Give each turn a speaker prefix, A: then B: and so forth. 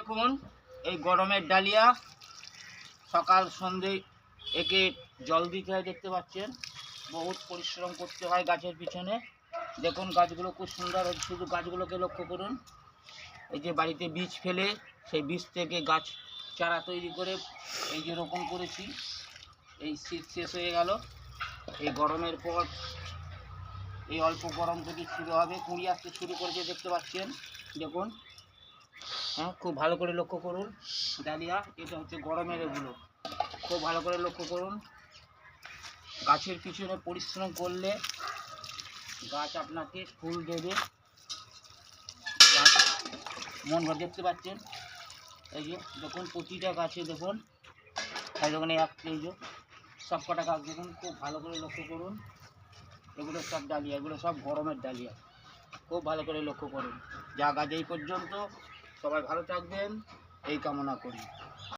A: দেখুন এই গরমের ডালিয়া, সকাল সন্ধে একে জল দিতে হয়, দেখতে পাচ্ছেন। বহুত পরিশ্রম করতে হয় গাছের পিছনে। দেখুন গাছগুলো খুব সুন্দর, শুধু গাছগুলোকে লক্ষ্য করুন। এই যে বাড়িতে বীজ ফেলে সেই বীজ থেকে গাছ চারা তৈরি করে এই যে রোপণ করেছি। এই শীত শেষ হয়ে গেল, এই গরমের পর এই অল্প গরম থেকে শুরু হবে, কুঁড়ি আসতে শুরু করেছে, দেখতে পাচ্ছেন। দেখুন, হ্যাঁ, খুব ভালো করে লক্ষ্য করুন। ডালিয়া এটা হচ্ছে গরমের, এগুলো খুব ভালো করে লক্ষ্য করুন। গাছের পিছনে পরিশ্রম করলে গাছ আপনাকে ফুল দেবে, গাছ মন ভরে, দেখতে পাচ্ছেন। এই যে দেখুন প্রতিটা গাছে দেখুন, এই দেখুন এই যে সব কটা গাছ দেখুন, খুব ভালো করে লক্ষ্য করুন। এগুলো সব ডালিয়া, এগুলো সব গরমের ডালিয়া, খুব ভালো করে লক্ষ্য করুন। যা গাছ এই পর্যন্ত, সবাই ভালো থাকবেন এই কামনা করি।